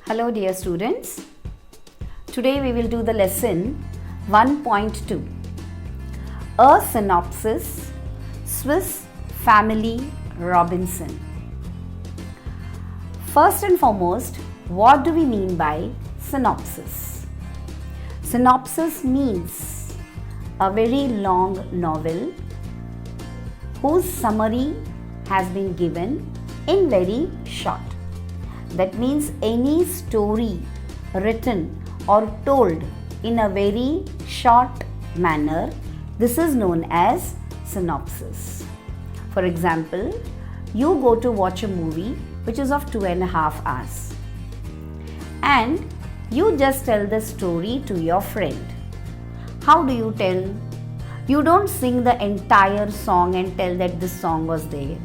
Hello dear students, today we will do the lesson 1.2, A Synopsis, Swiss Family Robinson. First and foremost, what do we mean by synopsis? Synopsis means a very long novel whose summary has been given in very short. That means any story written or told in a very short manner, this is known as synopsis. For example, you go to watch a movie which is of 2.5 hours and you just tell the story to your friend. How do you tell? You don't sing the entire song and tell that this song was there.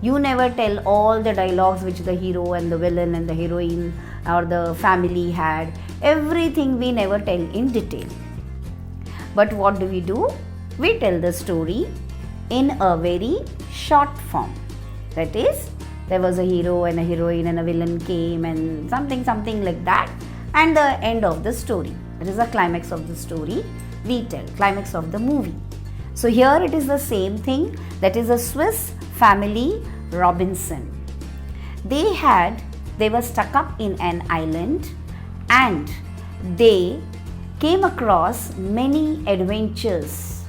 You never tell all the dialogues which the hero and the villain and the heroine or the family had. Everything we never tell in detail. But what do? We tell the story in a very short form. That is, there was a hero and a heroine and a villain came and something like that, and the end of the story. That is the climax of the story we tell, climax of the movie. So here it is the same thing, that is a Swiss Family Robinson. They were stuck up in an island and they came across many adventures.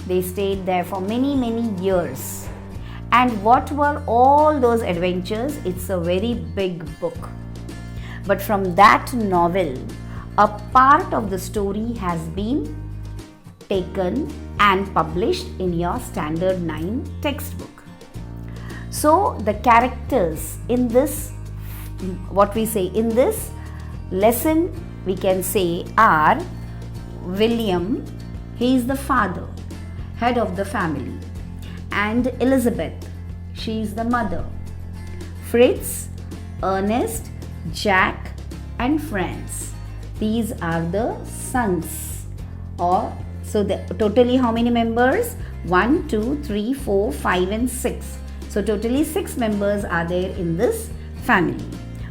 They stayed there for many years. And what were all those adventures? It's a very big book. But from that novel, a part of the story has been taken and published in your Standard 9 textbook. So the characters in this, in this lesson, we can say are William, he is the father, head of the family, and Elizabeth, she is the mother. Fritz, Ernest, Jack, and Franz, these are the sons. So totally how many members? 1, 2, 3, 4, 5 and 6. So totally 6 members are there in this family.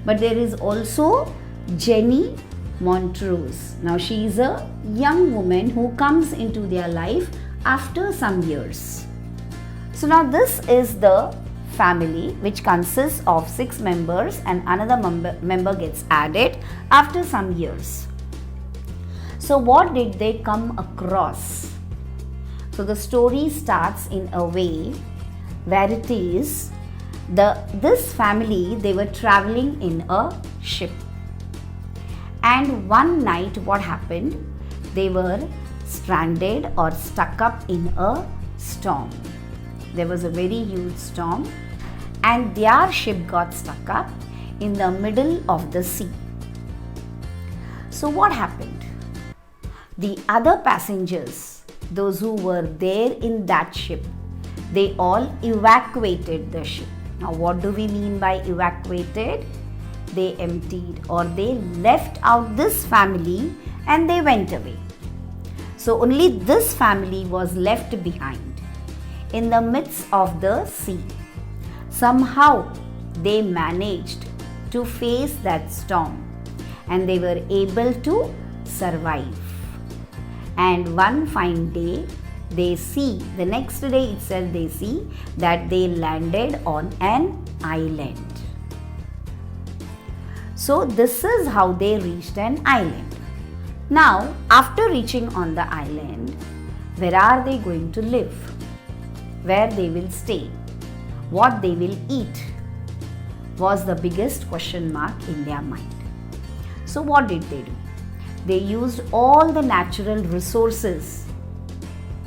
But there is also Jenny Montrose. Now she is a young woman who comes into their life after some years. So now this is the family which consists of 6 members and another member gets added after some years. So what did they come across? So the story starts in a way where it is this family, they were traveling in a ship. And one night what happened? They were stranded or stuck up in a storm. There was a very huge storm and their ship got stuck up in the middle of the sea. So what happened? The other passengers, those who were there in that ship, they all evacuated the ship. Now what do we mean by evacuated? They emptied or they left out this family and they went away. So only this family was left behind in the midst of the sea. Somehow they managed to face that storm and they were able to survive. And one fine day, the next day itself they see that they landed on an island. So this is how they reached an island. Now, after reaching on the island, where are they going to live? Where they will stay? What they will eat? Was the biggest question mark in their mind. So what did they do? They used all the natural resources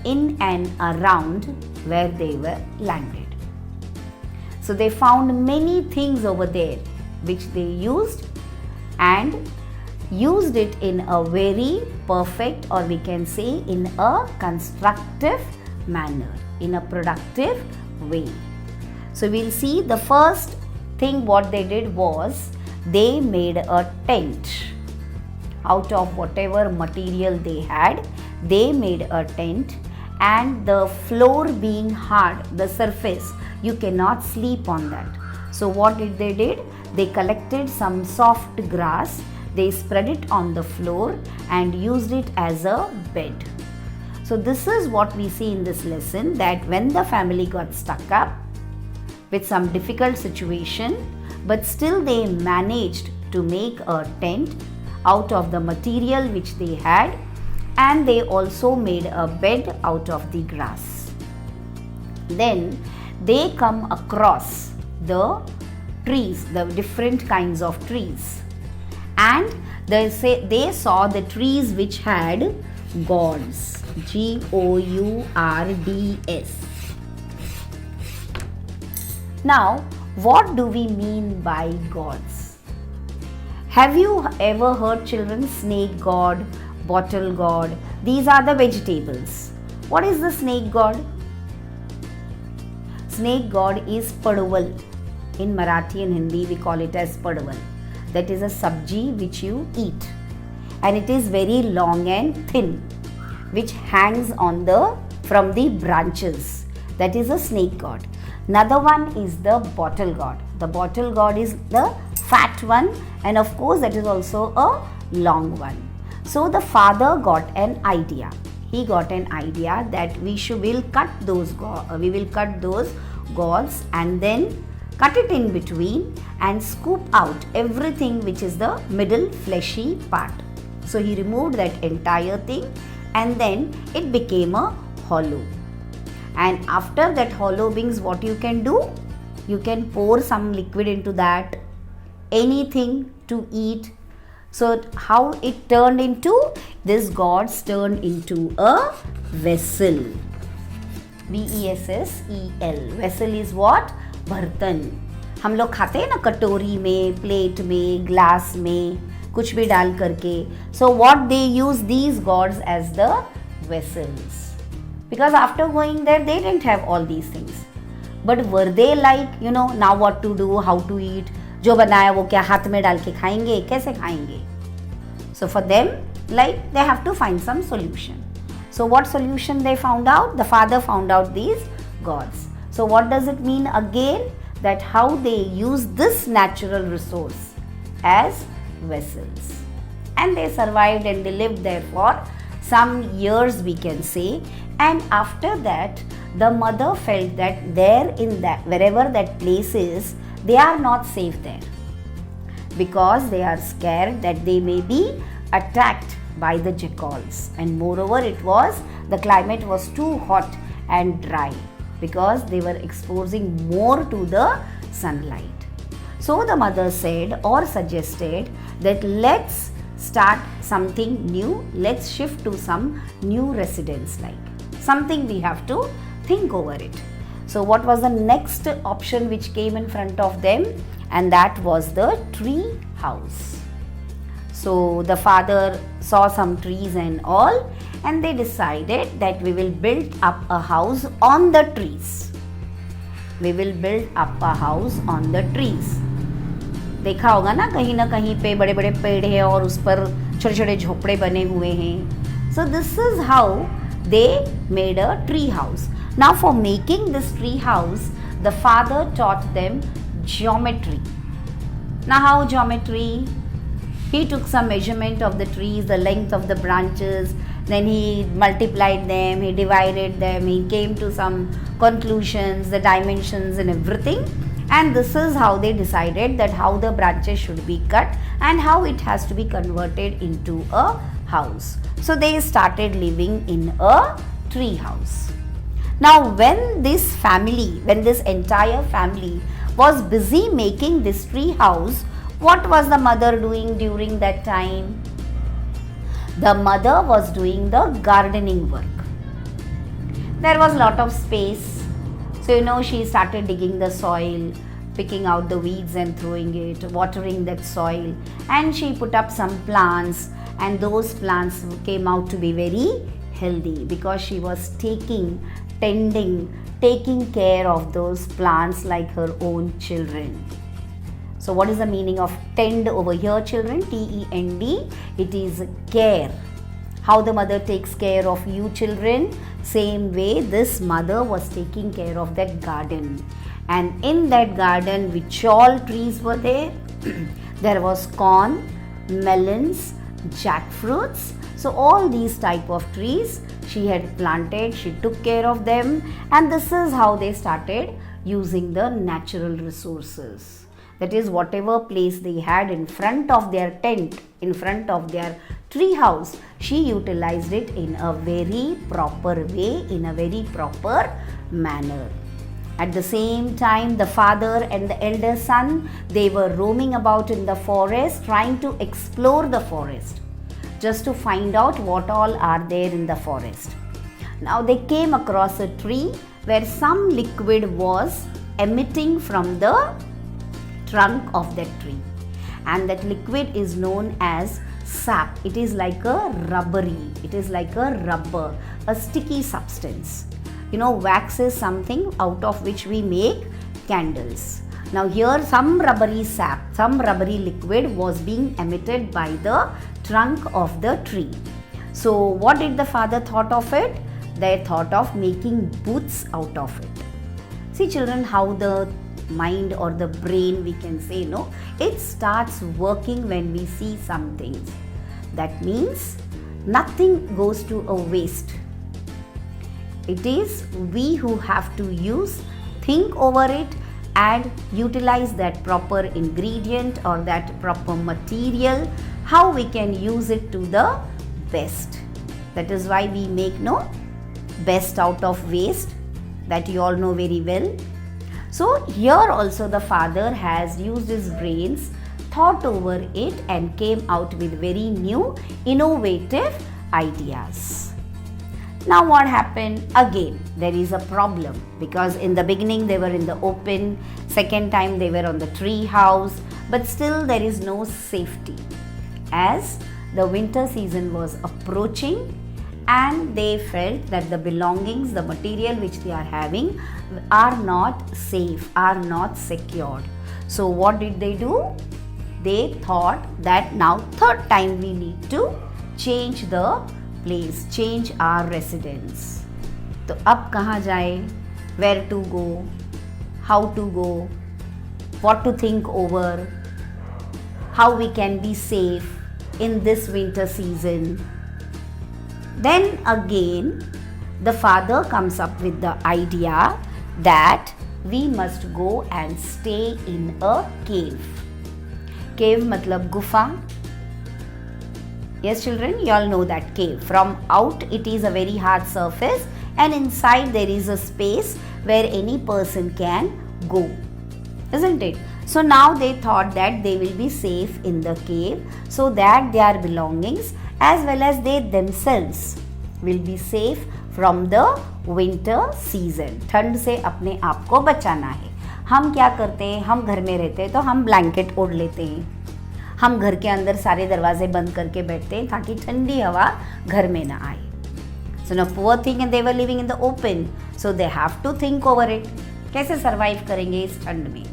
in and around where they were landed. So they found many things over there which they used and used it in a very perfect, or we can say in a constructive manner, in a productive way. So we'll see the first thing what they did was they made a tent. Out of whatever material they had, they made a tent, and the floor being hard, the surface, you cannot sleep on that. So what did? They collected some soft grass, they spread it on the floor and used it as a bed. So this is what we see in this lesson, that when the family got stuck up with some difficult situation, but still they managed to make a tent out of the material which they had, and they also made a bed out of the grass. Then they come across the trees, the different kinds of trees, and they saw the trees which had gourds, Gourds. Now, what do we mean by gourds? Have you ever heard children? Snake gourd, bottle gourd, these are the vegetables. What is the snake gourd? Snake gourd is padwal. In Marathi and Hindi we call it as padwal. That is a sabji which you eat, and it is very long and thin, which hangs on from the branches. That is a snake gourd. Another one is the bottle gourd. The bottle gourd is the fat one, and of course that is also a long one. So the father got an idea. He got an idea that we will cut those gourds and then cut it in between and scoop out everything which is the middle fleshy part. So he removed that entire thing, and then it became a hollow. And after that hollow beings, what you can do? You can pour some liquid into that, anything to eat. So how it turned into? This gourds turned into a vessel. VESSEL. Vessel is what? बर्तन. हम लोग खाते हैं ना कटोरी में, plate में, glass में, कुछ भी डाल करके. So what they use these gourds as the vessels, because after going there they didn't have all these things. But were they like, now what to do, how to eat? जो बनाया वो क्या हाथ में डाल के खाएंगे, कैसे खाएंगे? So for them, like, they have to find some solution. So what solution they found out? The father found out these gourds. So what does it mean again? That how they use this natural resource as vessels. And they survived and they lived there for some years, we can say. And after that, the mother felt that wherever that place is, they are not safe there, because they are scared that they may be attacked by the jackals. And moreover, the climate was too hot and dry, because they were exposing more to the sunlight. So the mother said or suggested that let's start something new, let's shift to some new residence, like something we have to think over it. So what was the next option which came in front of them? And that was the tree house. So the father saw some trees and all, and they decided that we will build up a house on the trees. We will build up a house on the trees. देखा होगा ना कहीं पे बड़े बड़े पेड़ हैं और उस पर छोटे छोटे झोपड़े बने हुए हैं. So this is how they made a tree house. Now for making this tree house, the father taught them geometry. Now how geometry? He took some measurement of the trees, the length of the branches, then he multiplied them, he divided them, he came to some conclusions, the dimensions and everything. And this is how they decided that how the branches should be cut and how it has to be converted into a house. So they started living in a tree house. Now when this entire family was busy making this tree house, what was the mother doing during that time? The mother was doing the gardening work. There was a lot of space. So she started digging the soil, picking out the weeds and throwing it, watering that soil, and she put up some plants, and those plants came out to be very healthy because she was taking care of those plants like her own children. So what is the meaning of tend over here, children? T-E-N-D. It is care. How the mother takes care of you children, same way this mother was taking care of that garden. And in that garden, which all trees were there? There was corn, melons, jackfruits. So all these type of trees she had planted, she took care of them, and this is how they started using the natural resources. That is, whatever place they had in front of their tent, in front of their tree house, she utilized it in a very proper way, in a very proper manner. At the same time, the father and the elder son, they were roaming about in the forest, trying to explore the forest, just to find out what all are there in the forest. Now they came across a tree where some liquid was emitting from the trunk of that tree, and that liquid is known as sap. It is like a rubber, a sticky substance. Wax is something out of which we make candles. Now here some rubbery sap, some rubbery liquid was being emitted by the trunk of the tree. So what did the father thought of it? They thought of making boots out of it. See children, how the mind or the brain, we can say, it starts working when we see some things. That means nothing goes to a waste. It is we who have to think over it and utilize that proper ingredient or that proper material, how we can use it to the best. That is why we make best out of waste, that you all know very well. So here also the father has used his brains, thought over it, and came out with very new innovative ideas. Now what happened? Again, there is a problem, because in the beginning they were in the open, second time they were on the tree house, but still there is no safety, as the winter season was approaching and they felt that the belongings, the material which they are having are not safe, are not secured. So what did they do? They thought that now third time we need to change the place, change our residence. तो अब कहाँ जाए? Where to go? How to go? What to think over? How we can be safe in this winter season? Then again, the father comes up with the idea that we must go and stay in a cave. Cave matlab gufa. Yes children, you all know that cave. From out it is a very hard surface, and inside there is a space where any person can go. Isn't it? So now they thought that they will be safe in the cave, so that their belongings as well as they themselves will be safe from the winter season. ठंड से अपने आप को बचाना है. हम क्या करते हैं? हम घर में रहते हैं तो हम ब्लैंकेट ओढ़ लेते हैं. हम घर के अंदर सारे दरवाजे बंद करके बैठते हैं ताकि ठंडी हवा घर में ना आए. So now poor thing, and they were living in the open, so they have to think over it. कैसे survive करेंगे इस ठंड में?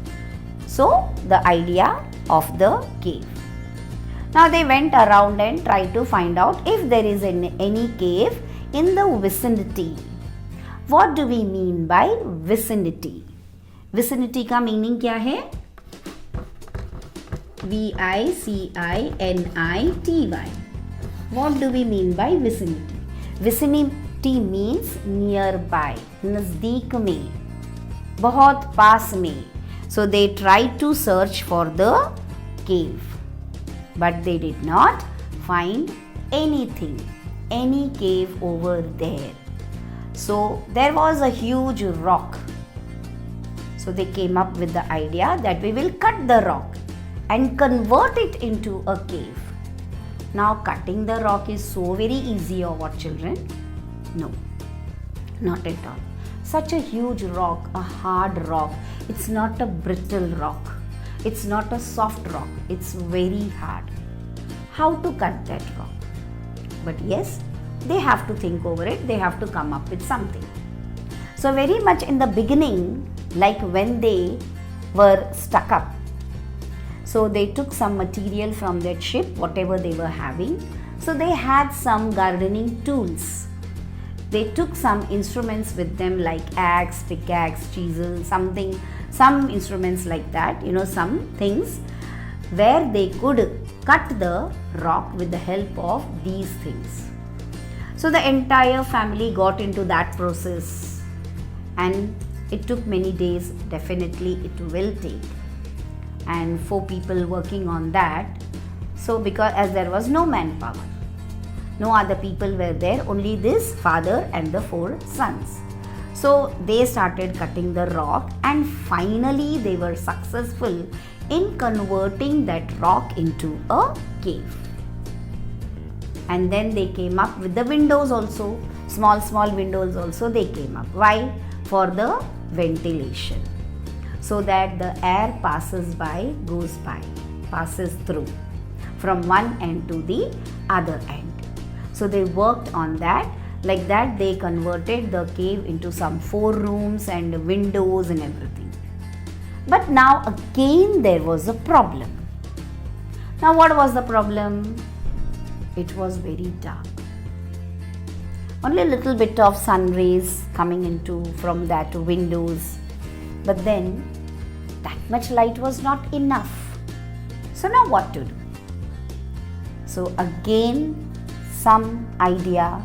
So the idea of the cave. Now they went around and tried to find out if there is any cave in the vicinity. What do we mean by vicinity? Vicinity का meaning क्या है? VICINITY. What do we mean by vicinity? Vicinity means nearby, नज़दीक में, बहुत पास में. So they tried to search for the cave, but they did not find anything, any cave over there. So there was a huge rock. So they came up with the idea that we will cut the rock and convert it into a cave. Now cutting the rock is so very easy, or what children? No, not at all. Such a huge rock, a hard rock. It's not a brittle rock. It's not a soft rock. It's very hard. How to cut that rock? But yes, they have to think over it. They have to come up with something. So very much in the beginning, like when they were stuck up, so they took some material from that ship, whatever they were having. So they had some gardening tools. they took some instruments with them like axe, pickaxe, chisel, something, some instruments like that, some things where they could cut the rock with the help of these things. So the entire family got into that process, and it took many days, definitely it will take, and 4 people working on that. So because as there was no manpower, no other people were there, only this father and the 4 sons. So they started cutting the rock, and finally they were successful in converting that rock into a cave. And then they came up with the windows also, small windows also they came up. Why? For the ventilation, so that the air passes through from one end to the other end. So they worked on that. Like that they converted the cave into some 4 rooms and windows and everything. But now again there was a problem. Now what was the problem? It was very dark. Only a little bit of sun rays coming into from that windows. But then that much light was not enough. So now what to do? So again some idea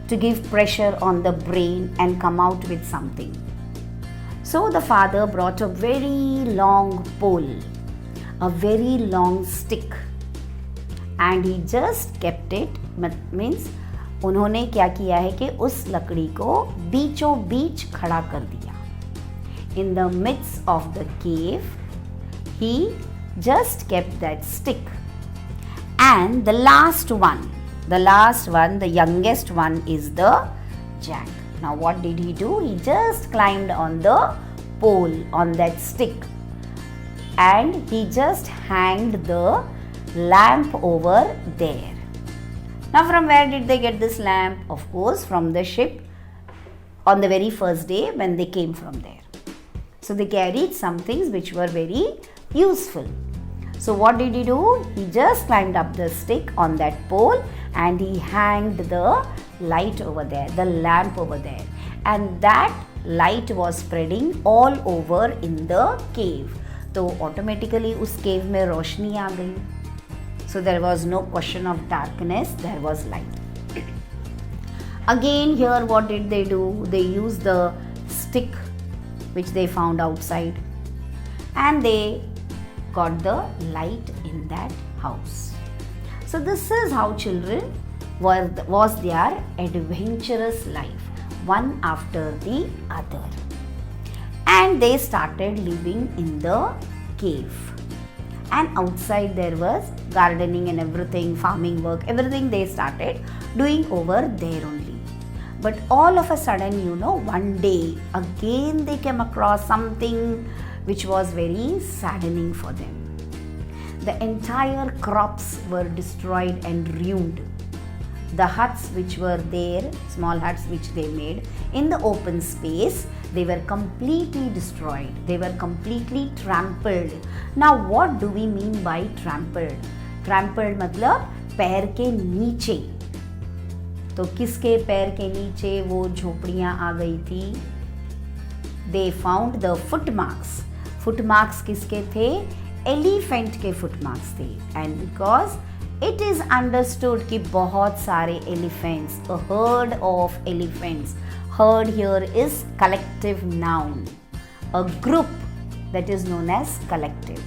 to give pressure on the brain and come out with something. So the father brought a very long pole, a very long stick, and he just kept it, means उन्होंने क्या किया है कि उस लकड़ी को बीचों बीच खड़ा कर दिया. In the midst of the cave, he just kept that stick. And the last one, the youngest one is the Jack. Now what did he do? He just climbed on the pole, on that stick, and he just hanged the lamp over there. Now from where did they get this lamp? Of course from the ship on the very first day when they came from there. So they carried some things which were very useful. So what did he do? He just climbed up the stick on that pole and he hanged the light over there, the lamp over there, and that light was spreading all over in the cave. So automatically उस cave में रोशनी आ गई. So there was no question of darkness, there was light. Again here what did they do? They used the stick which they found outside and they got the light in that house. So this is how children was their adventurous life, one after the other. And they started living in the cave. And outside there was gardening and everything, farming work, everything they started doing over there only. But all of a sudden, one day again they came across something which was very saddening for them. The entire crops were destroyed and ruined. The huts which were there, small huts which they made in the open space, they were completely destroyed. They were completely trampled. Now what do we mean by trampled? Trampled मतलब पैर के नीचे. तो किसके पैर के नीचे वो झोपड़ियाँ आ गई थी? They found the footmarks. Footmarks किसके थे? Elephant के footmarks थे. And because it is understood कि बहुत सारे elephants, a herd of elephants. Herd here is collective noun. A group that is known as collective.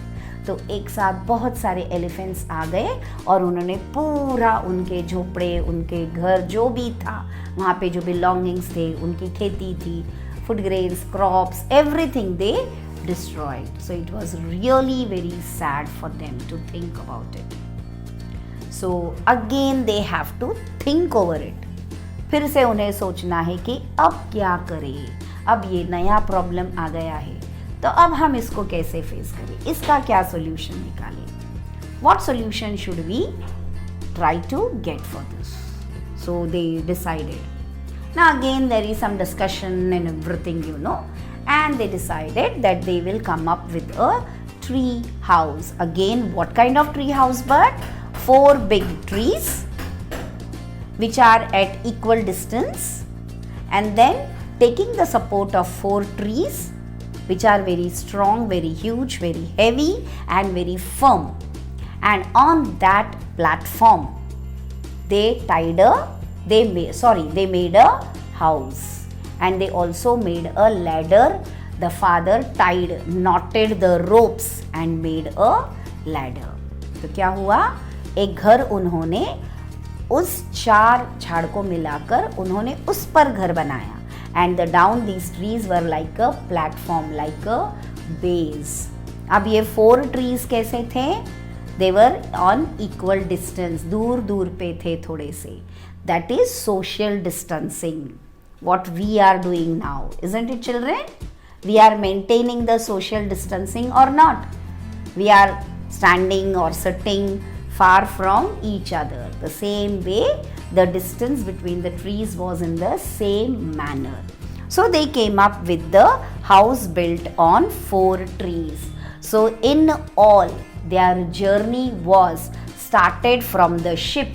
तो एक साथ बहुत सारे एलिफेंट्स आ गए और उन्होंने पूरा उनके झोपड़े, उनके घर जो भी था, वहाँ पे जो बिलोंगिंग्स थे, उनकी खेती थी, food grains, crops, everything they destroyed. So it was really very sad for them to think about it. So again they have to think over it. फिर से उन्हें सोचना है कि अब क्या करें, अब ये नया प्रॉब्लम आ गया है, तो अब हम इसको कैसे फेस करें, इसका क्या सोल्यूशन निकालें. What solution should we try to get for this? So they decided. Now again there is some discussion and everything, and they decided that they will come up with a tree house. Again, what kind of tree house? But 4 big trees which are at equal distance, and then taking the support of 4 trees which are very strong, very huge, very heavy and very firm. And on that platform they made a house, and they also made a ladder. The father knotted the ropes and made a ladder. तो क्या हुआ, एक घर उन्होंने उस 4 झाड़ को मिलाकर उन्होंने उस पर घर बनाया. And the down these trees were like a platform, like a base. अब ये 4 trees कैसे थे? They were on equal distance, दूर दूर पे थे थोड़े से. That is social distancing. What we are doing now, isn't it, children? We are maintaining the social distancing or not? We are standing or sitting far from each other. The same way, the distance between the trees was in the same manner. So they came up with the house built on 4 trees. So in all, their journey was started from the ship.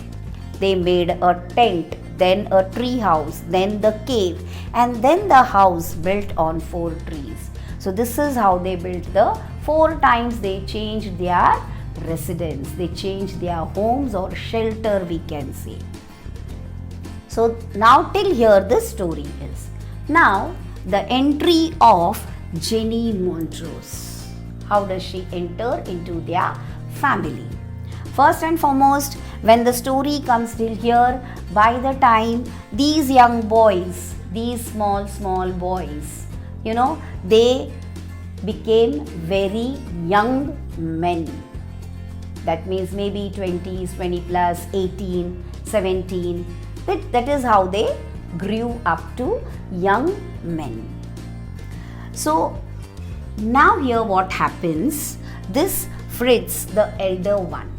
They made a tent, then a tree house, then the cave, and then the house built on 4 trees. So this is how they built the 4 times they changed their residence. They changed their homes or shelter, we can say. So now till here the story is. Now the entry of Jenny Montrose. How does she enter into their family? First and foremost, when the story comes till here, by the time these young boys, these small boys, they became very young men. That means maybe 20s, 20 plus, 18, 17. That is how they grew up to young men. So now here what happens, this Fritz, the elder one,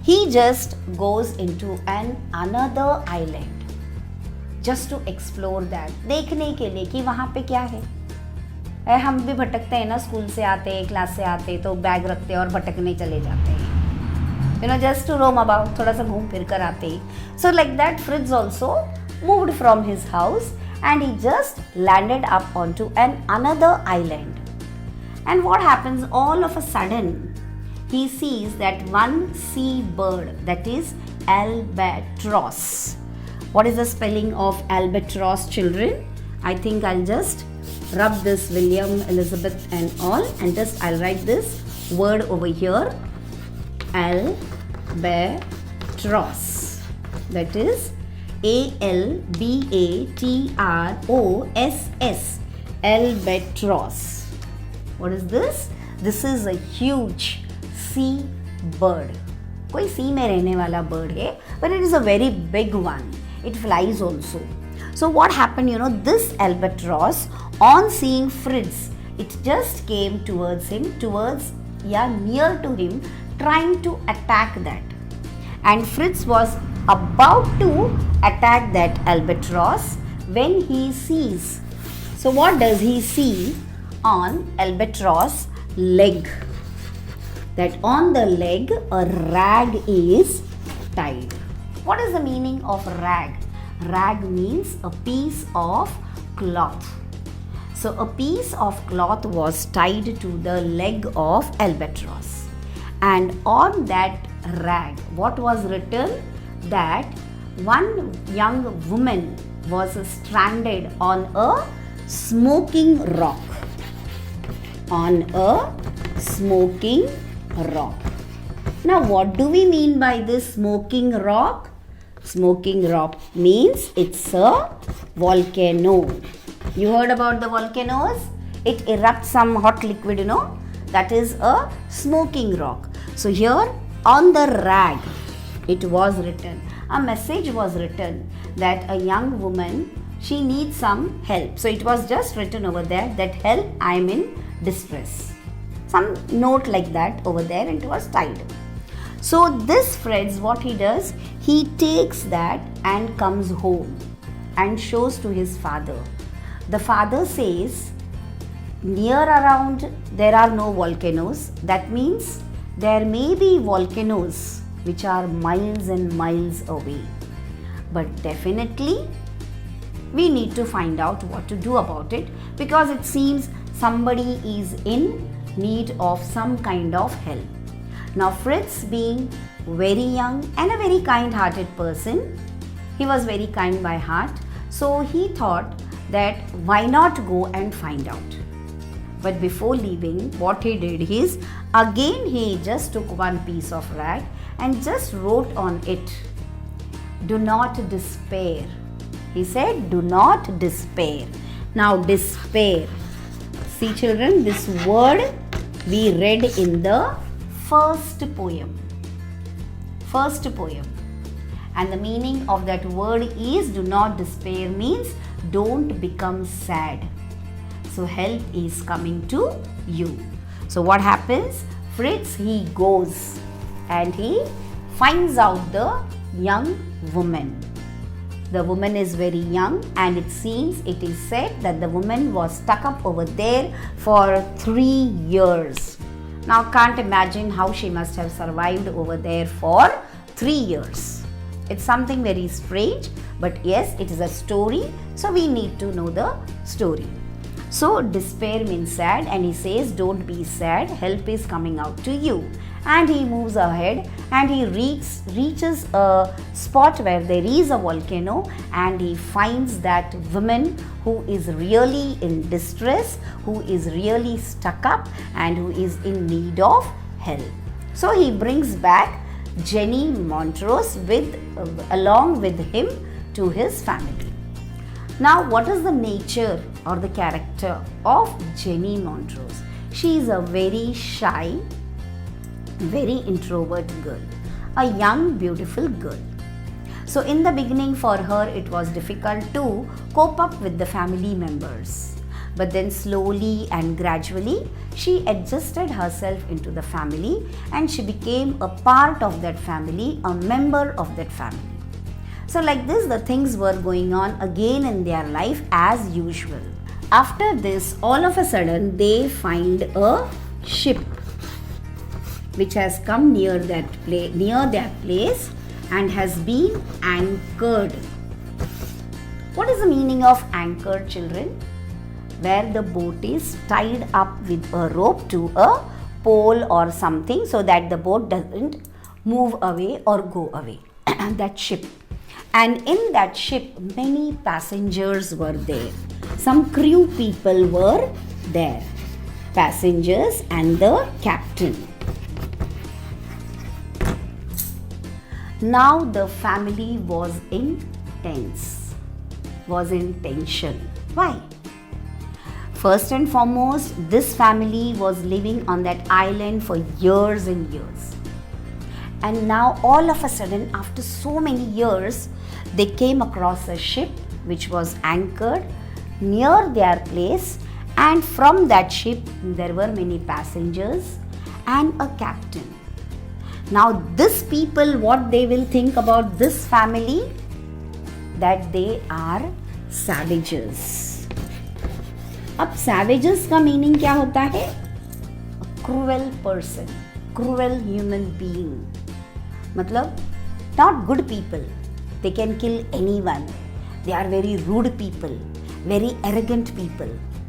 he just goes into another island just to explore that, देखने के लिए कि वहाँ पे क्या है. हम भी भटकते हैं ना, स्कूल से आते, क्लास से आते तो बैग रखते और भटकने चले जाते हैं, just to roam about, थोड़ा सा घूम फिर कर आते. So like that, Fritz also moved from his house and he just landed up onto another island. And what happens, all of a sudden he sees that one sea bird, that is albatross. What is the spelling of albatross, children? I think I'll just rub this William, Elizabeth and all, and just I'll write this word over here, albatross. That is albatross, albatross. What is this? This is a huge sea bird. कोई sea में रहने वाला bird है, but it is a very big one. It flies also. So what happened, this albatross, on seeing Fritz, it just came towards him, near to him, trying to attack that. And Fritz was about to attack that albatross when he sees. So what does he see on albatross leg? That on the leg a rag is tied. What is the meaning of rag? Rag means a piece of cloth. So a piece of cloth was tied to the leg of albatross. And on that rag, what was written? That one young woman was stranded on a smoking rock. On a smoking rock. Now what do we mean by this smoking rock? Smoking rock means it's a volcano. You heard about the volcanoes? It erupts some hot liquid, that is a smoking rock. So here on the rag, it was written, a message was written that a young woman, she needs some help. So it was just written over there that help, I am in distress. Some note like that over there, and it was tied. So this Fritz, what he does, he takes that and comes home and shows to his father. The father says, near around there are no volcanoes. That means there may be volcanoes which are miles and miles away. but definitely we need to find out what to do about it, because it seems somebody is in need of some kind of help. Now Fritz, being very young and a very kind-hearted person, he was very kind by heart, so he thought that why not go and find out. But before leaving, what he did is, again he just took one piece of rag and just wrote on it, "Do not despair." He said, "Do not despair." Now despair. See children, this word we read in the first poem. And the meaning of that word is, do not despair means don't become sad. So help is coming to you. So what happens? Fritz, he goes and he finds out the young woman. The woman is very young, and it seems, it is said that the woman was stuck up over there for 3 years. Now can't imagine how she must have survived over there for 3 years. It's something very strange, but yes, it is a story, so we need to know the story. So despair means sad, and he says, don't be sad, help is coming out to you. And he moves ahead and he reaches a spot where there is a volcano, and he finds that woman who is really in distress, who is really stuck up, and who is in need of help. So he brings back Jenny Montrose along with him to his family. Now, what is the nature or the character of Jenny Montrose? She is a very shy, very introvert girl, a young, beautiful girl. So in the beginning for her it was difficult to cope up with the family members. But then slowly and gradually she adjusted herself into the family, and she became a part of that family, a member of that family. So like this, the things were going on again in their life as usual. After this, all of a sudden they find a ship which has come near their place and has been anchored. What is the meaning of anchored, children? Where the boat is tied up with a rope to a pole or something, so that the boat doesn't move away or go away. That ship. And in that ship, many passengers were there. Some crew people were there. Passengers and the captain. Now the family was in tension. Why? First and foremost, this family was living on that island for years and years. And now all of a sudden, after so many years, they came across a ship which was anchored near their place, and from that ship there were many passengers and a captain. Now these people, what they will think about this family? That they are savages. अब savages का meaning क्या होता है? A cruel person, cruel human being. मतलब not good people. They can kill anyone. They are very rude people, very arrogant people.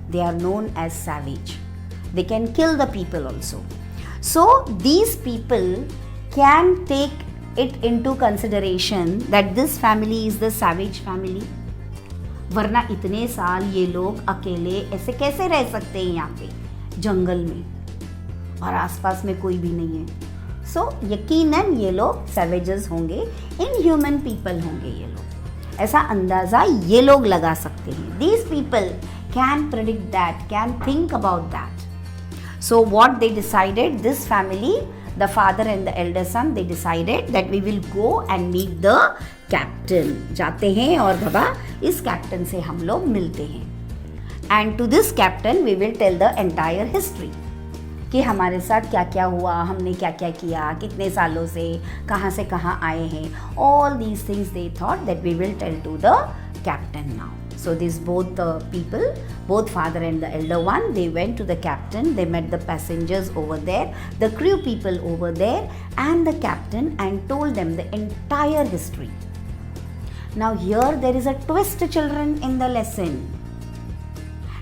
They are known as savage. They can kill the people also. So these people can take it into consideration that this family is the savage family. वरना इतने साल ये लोग अकेले ऐसे कैसे रह सकते हैं यहाँ पे जंगल में, और आसपास में कोई भी नहीं है. सो यकीनन ये लोग सैवेजेस होंगे, इनह्यूमन पीपल होंगे ये लोग. ऐसा अंदाज़ा ये लोग लगा सकते हैं. These people can predict that, can think about that. So what they decided, this family, the father and the elder son, they decided that we will go and meet the captain. जाते हैं और बाबा इस captain से हम लोग मिलते हैं. And to this captain we will tell the entire history. कि हमारे साथ क्या क्या हुआ, हमने क्या क्या किया, कितने सालों से, कहाँ से कहाँ आए हैं. All these things they thought that we will tell to the captain now. So these both people, both father and the elder one, they went to the captain. They met the passengers over there, the crew people over there, and the captain, and told them the entire history. Now here there is a twist, children, in the lesson.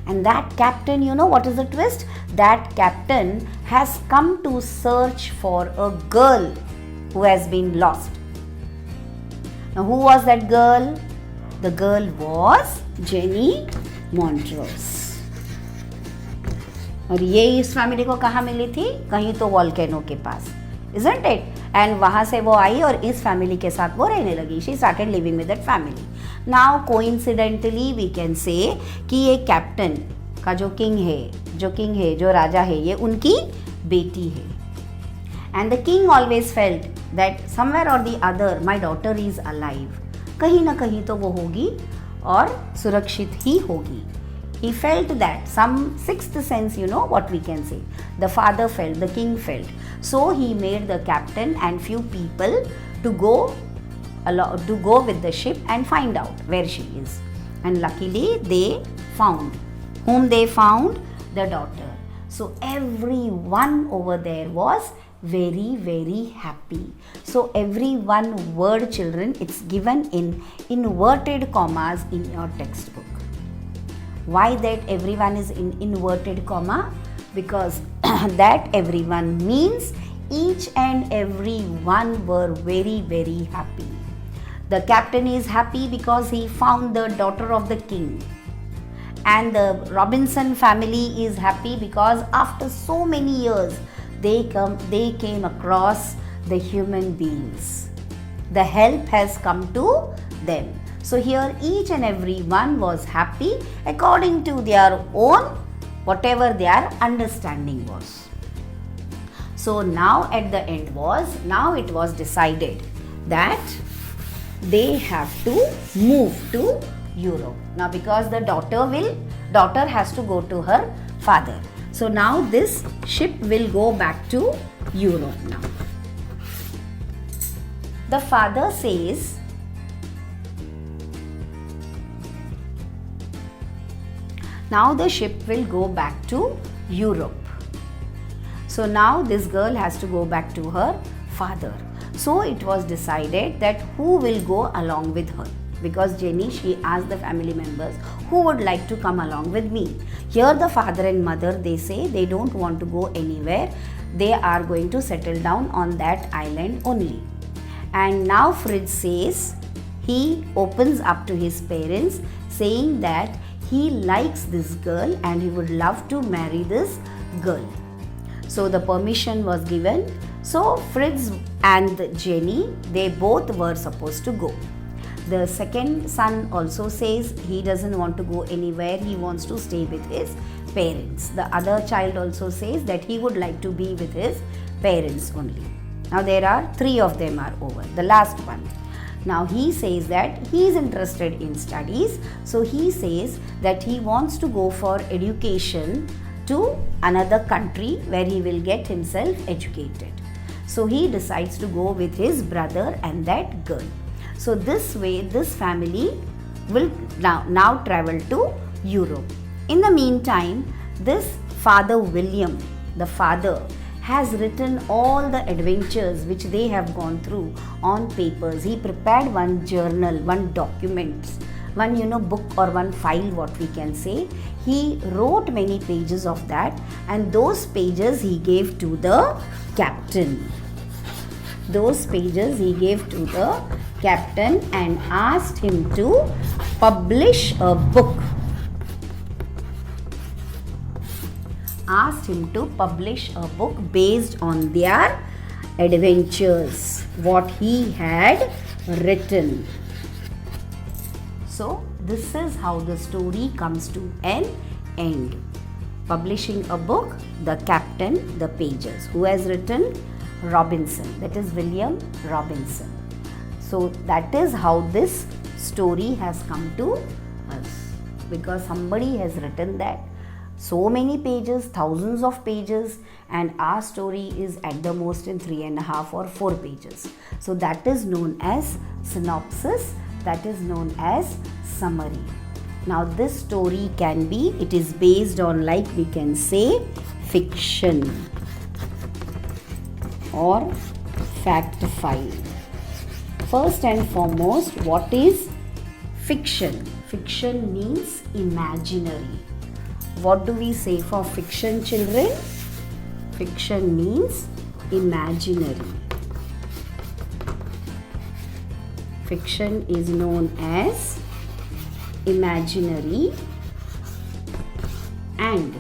And that captain, you know what is the twist? That captain has come to search for a girl who has been lost. Now who was that girl? The girl was Jenny Montrose. और ये इस family को कहाँ मिली थी? कहीं तो volcano के पास, isn't it? And वहाँ से वो आई और इस फैमिली के साथ वो रहने लगी. She started living with that family. Now coincidentally we can say कि ये कैप्टन का जो किंग है, जो राजा है, ये उनकी बेटी है. And the king always felt that somewhere और the other my daughter is alive. कहीं ना कहीं तो वो होगी और सुरक्षित ही होगी. He felt that some sixth sense, you know what we can say. The father felt, the king felt. So he made the captain and few people to go with the ship and find out where she is. And luckily they found. Whom they found? The daughter. So everyone over there was very, very happy. So every one word, children, it's given in inverted commas in your textbook. Why that everyone is in inverted comma? Because that everyone means each and every one were very, very happy. The captain is happy because he found the daughter of the king. And the Robinson family is happy because after so many years they came across the human beings. The help has come to them. So here each and every one was happy according to their own, whatever their understanding was. So now at the end it was decided that they have to move to Europe. Now because the daughter has to go to her father. So now this ship will go back to Europe now. The father says, now the ship will go back to Europe. So now this girl has to go back to her father. So it was decided that who will go along with her. Because Jenny, she asked the family members, who would like to come along with me? Here the father and mother, they say they don't want to go anywhere. They are going to settle down on that island only. And now Fritz says, he opens up to his parents saying that he likes this girl and he would love to marry this girl. So the permission was given. So Fritz and Jenny, they both were supposed to go. The second son also says he doesn't want to go anywhere. He wants to stay with his parents. The other child also says that he would like to be with his parents only. Now there are 3 of them are over. The last one. Now he says that he is interested in studies. So he says that he wants to go for education to another country where he will get himself educated. So he decides to go with his brother and that girl. So this way this family will now travel to Europe. In the meantime, this Father William, the father, has written all the adventures which they have gone through on papers. He prepared one journal, one document, one book or one file, what we can say. He wrote many pages of that, and those pages he gave to the captain. Those pages he gave to the captain and asked him to publish a book. Asked him to publish a book based on their adventures, what he had written. So this is how the story comes to an end. Publishing a book, the captain, the pages. Who has written? Robinson, that is William Robinson. So that is how this story has come to us, because somebody has written that. So many pages, thousands of pages, and our story is at the most in 3.5 or 4 pages. So that is known as synopsis, that is known as summary. Now this story can be, it is based on, like we can say, fiction or fact file. First and foremost, what is Fiction. Fiction means imaginary. What do we say for fiction, children? Fiction means imaginary. Fiction is known as imaginary, and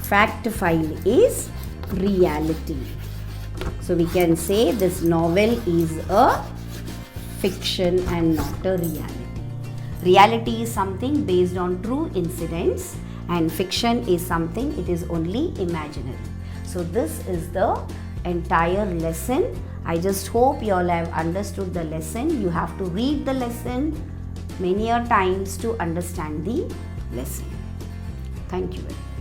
factophile is reality. So we can say this novel is a fiction and not a reality. Reality is something based on true incidents, and fiction is something, it is only imaginary. So this is the entire lesson. I just hope you all have understood the lesson. You have to read the lesson many a times to understand the lesson. Thank you very much.